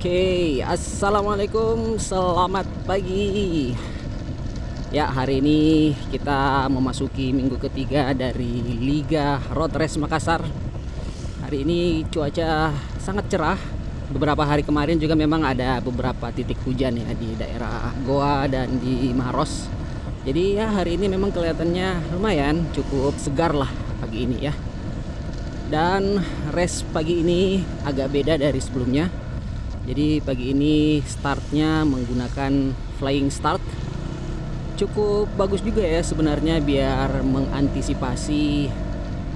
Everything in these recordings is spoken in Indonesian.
Oke, assalamualaikum, selamat pagi. Ya, hari ini kita memasuki minggu ketiga dari Liga Road Race Makassar. Hari ini cuaca sangat cerah. Beberapa hari kemarin juga memang ada beberapa titik hujan ya di daerah Goa dan di Maros. Jadi ya hari ini memang kelihatannya lumayan cukup segar lah pagi ini ya. Dan race pagi ini agak beda dari sebelumnya. Jadi pagi ini startnya menggunakan flying start. Cukup bagus juga ya sebenarnya biar mengantisipasi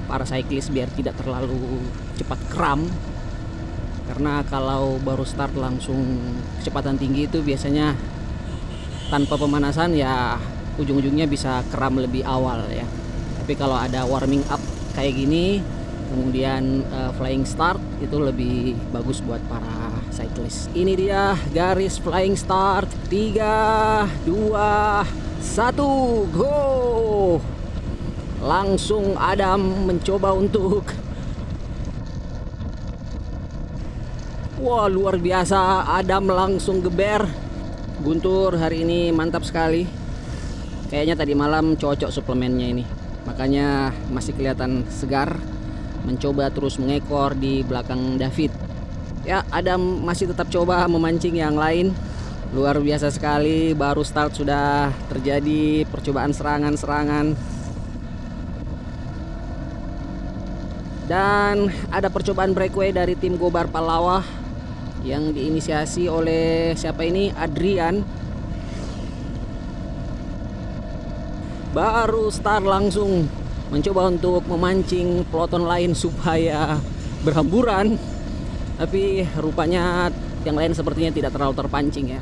para cyclist biar tidak terlalu cepat kram. Karena kalau baru start langsung kecepatan tinggi itu biasanya tanpa pemanasan ya ujung-ujungnya bisa kram lebih awal ya. Tapi kalau ada warming up kayak gini kemudian flying start itu lebih bagus buat para cyclist. Ini dia garis flying start. 3, 2, 1, go. Langsung Adam mencoba untuk wah, luar biasa, Adam langsung geber. Guntur hari ini mantap sekali. Kayaknya tadi malam cocok suplemennya ini. Makanya masih kelihatan segar. Mencoba terus mengekor di belakang David. Ya, Adam masih tetap coba memancing yang lain. Luar biasa sekali, baru start sudah terjadi percobaan serangan-serangan. Dan ada percobaan breakaway dari tim Gobar Palawah yang diinisiasi oleh siapa ini? Adrian. Baru start langsung mencoba untuk memancing peloton lain supaya berhamburan, tapi rupanya yang lain sepertinya tidak terlalu terpancing ya.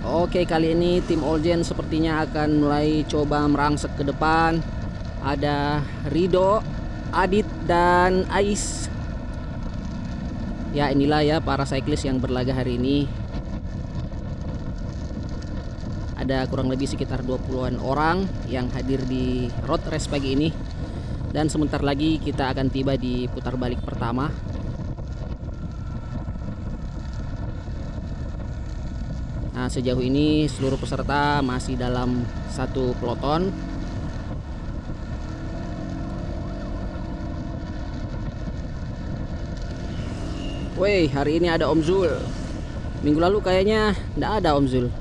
Oke, kali ini tim Olgen sepertinya akan mulai coba merangsek ke depan. Ada Rido, Adit dan Ais. Ya, inilah ya para cyclist yang berlaga hari ini. Ada kurang lebih sekitar 20-an orang yang hadir di road race pagi ini. Dan sebentar lagi kita akan tiba di putar balik pertama. Nah, sejauh ini seluruh peserta masih dalam satu peloton. Woi, hari ini ada Om Zul. Minggu lalu kayaknya nggak ada Om Zul.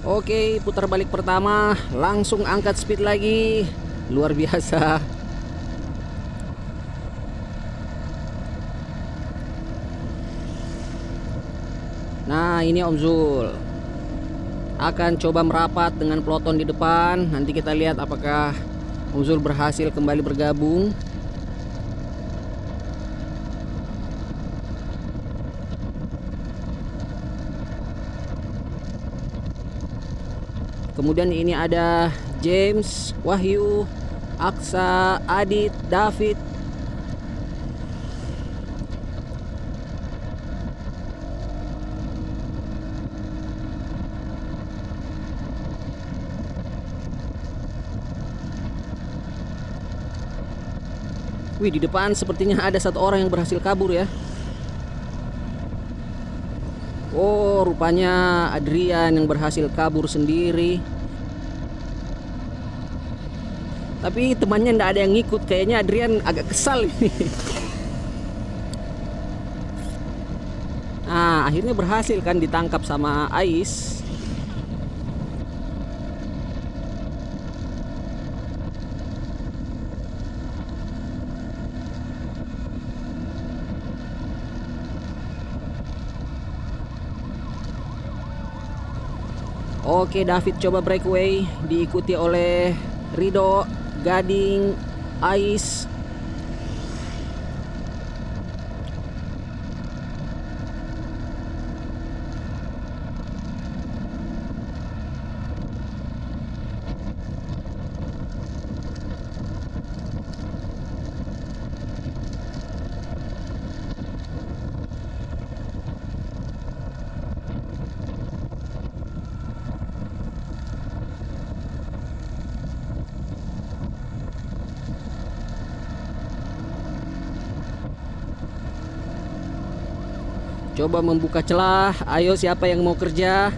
Oke, putar balik pertama, langsung angkat speed lagi. Luar biasa. Nah, ini Om Zul akan coba merapat dengan peloton di depan. Nanti kita lihat apakah Om Zul berhasil kembali bergabung. Kemudian ini ada James, Wahyu, Aksa, Adit, David. Wih, di depan sepertinya ada satu orang yang berhasil kabur ya. Oh, rupanya Adrian yang berhasil kabur sendiri. Tapi temannya ndak ada yang ngikut. Kayaknya Adrian agak kesal ini. Nah, akhirnya berhasil kan ditangkap sama Ais. Oke, David coba breakaway, diikuti oleh Rido, Gading, Ais. coba membuka celah. Ayo, siapa yang mau kerja?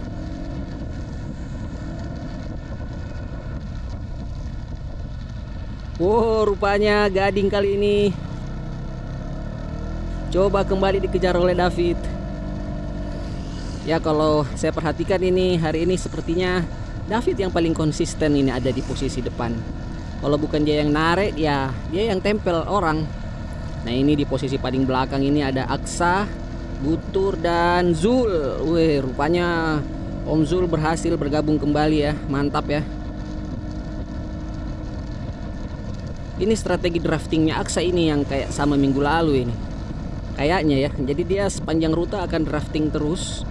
Wow, rupanya Gading kali ini coba kembali dikejar oleh David. Ya, kalau saya perhatikan ini hari ini sepertinya David yang paling konsisten ini ada di posisi depan. Kalau bukan dia yang narik, ya dia yang tempel orang. Nah, ini di posisi paling belakang ini ada Aksa, Butur, dan Zul. Wih, rupanya Om Zul berhasil bergabung kembali ya. Mantap ya. Ini strategi draftingnya Aksa ini yang kayak sama minggu lalu ini. Kayaknya ya. Jadi dia sepanjang rute akan drafting terus.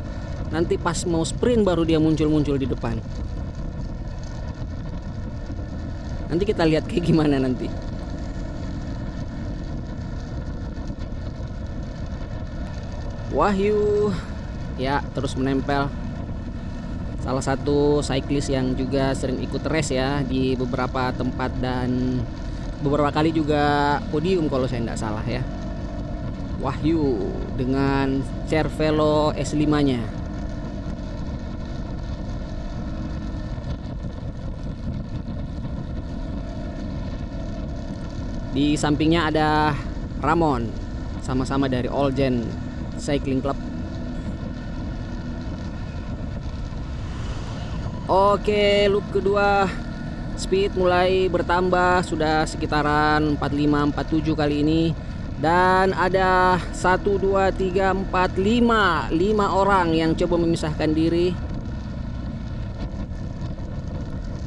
Nanti pas mau sprint baru dia muncul-muncul di depan. Nanti kita lihat kayak gimana nanti. Wahyu ya terus menempel. Salah satu cyclist yang juga sering ikut race ya di beberapa tempat dan beberapa kali juga podium kalau saya tidak salah ya. Wahyu dengan Cervelo S5-nya. Di sampingnya ada Ramon, sama-sama dari All Gen Cycling Club. Oke, loop kedua speed mulai bertambah, sudah sekitaran 45-47 kali ini. Dan ada 1, 2, 3, 4, 5 orang yang coba memisahkan diri.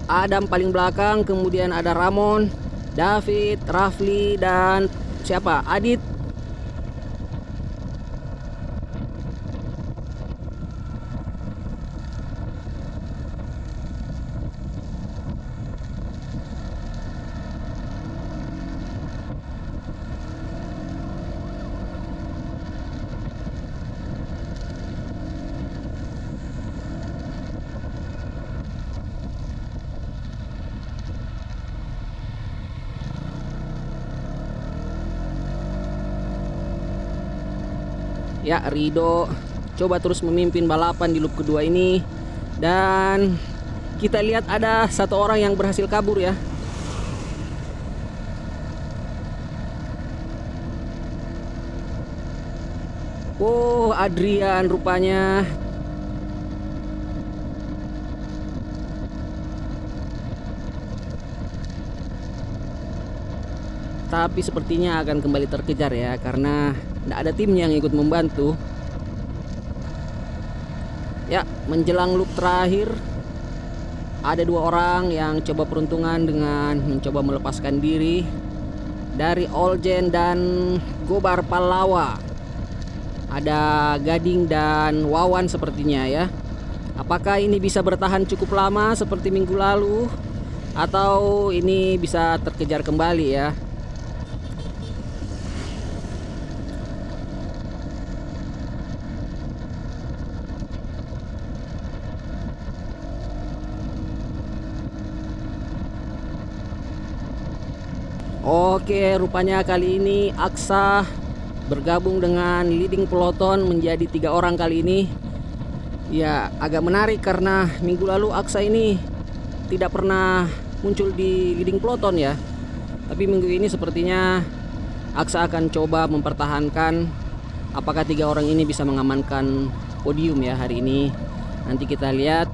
Adam paling belakang, kemudian ada Ramon, David, Rafli, dan siapa? Adit. Ya, Rido coba terus memimpin balapan di loop kedua ini. Dan kita lihat ada satu orang yang berhasil kabur ya. Oh, Adrian rupanya. Tapi sepertinya akan kembali terkejar ya, karena tidak ada tim yang ikut membantu. Ya, menjelang loop terakhir ada 2 orang yang coba peruntungan dengan mencoba melepaskan diri dari Oljen dan Gobar Pallawa. Ada Gading dan Wawan sepertinya ya. Apakah ini bisa bertahan cukup lama seperti minggu lalu, atau ini bisa terkejar kembali ya? Oke, rupanya kali ini Aksa bergabung dengan leading peloton menjadi 3 orang kali ini. Ya, agak menarik karena minggu lalu Aksa ini tidak pernah muncul di leading peloton ya. Tapi minggu ini sepertinya Aksa akan coba mempertahankan apakah 3 orang ini bisa mengamankan podium ya hari ini. Nanti kita lihat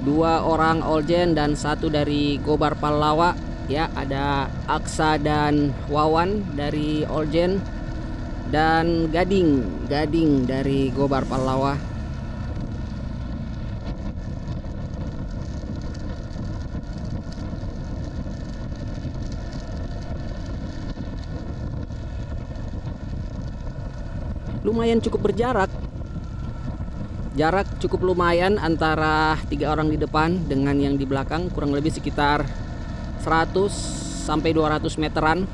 2 orang Oljen dan 1 dari Gobar Pallawa. Ya, ada Aksa dan Wawan dari Oljen dan Gading dari Gobar Pallawa. Lumayan cukup berjarak. Jarak cukup lumayan antara 3 orang di depan dengan yang di belakang, kurang lebih sekitar 100 sampai 200 meteran.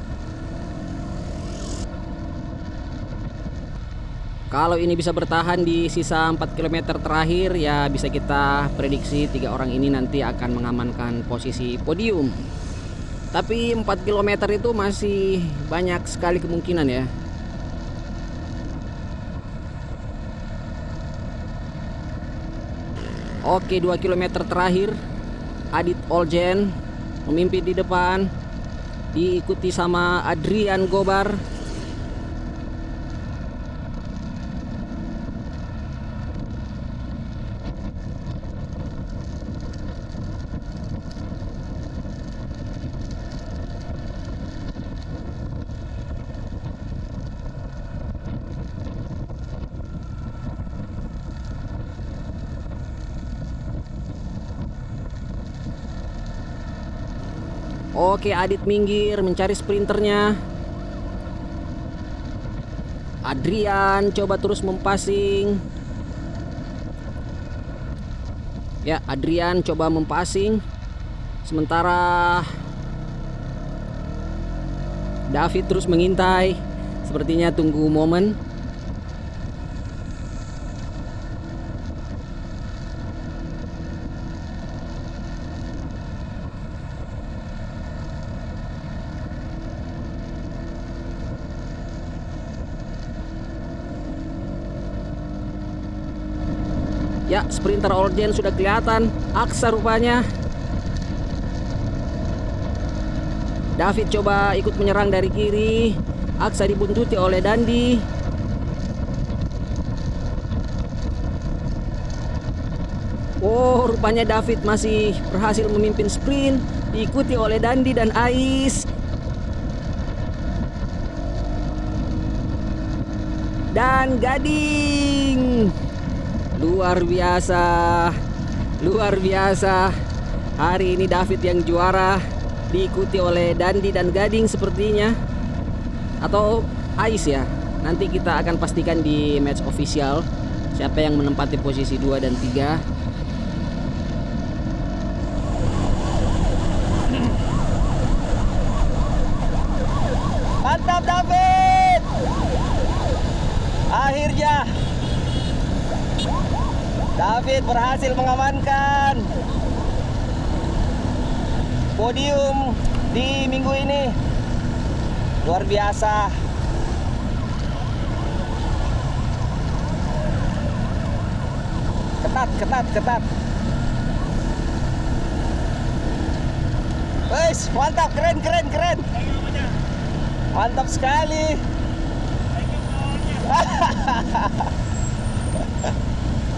Kalau ini bisa bertahan di sisa 4 km terakhir, ya bisa kita prediksi 3 orang ini nanti akan mengamankan posisi podium. Tapi 4 km itu masih banyak sekali kemungkinan ya. Oke, 2 kilometer terakhir Adit Oljen memimpin di depan, diikuti sama Adrian Gobar. Oke, Adit minggir mencari sprinternya. Adrian coba terus mempassing. Ya, Adrian coba mempassing. Sementara David terus mengintai. Sepertinya tunggu momen. Ya, sprinter Oljen sudah kelihatan. Aksa rupanya. David coba ikut menyerang dari kiri. Aksa dibuntuti oleh Dandi. Oh, rupanya David masih berhasil memimpin sprint, diikuti oleh Dandi dan Ais. Dan Gading. Luar biasa. Luar biasa. Hari ini David yang juara, diikuti oleh Dandi dan Gading sepertinya. Atau Ais ya. Nanti kita akan pastikan di match official siapa yang menempati posisi 2 dan 3. Mantap David. Akhirnya David berhasil mengamankan podium di minggu ini. Luar biasa. Ketat. Wes, mantap, keren. Mantap sekali.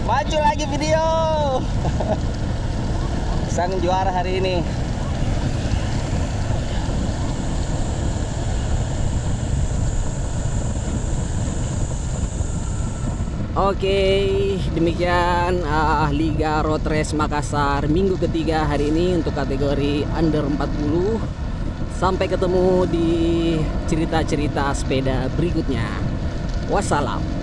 Maju lagi video. Sang juara hari ini. Oke, demikian Liga Road Race Makassar minggu ketiga hari ini untuk kategori under 40. Sampai ketemu di cerita-cerita sepeda berikutnya. Wassalam.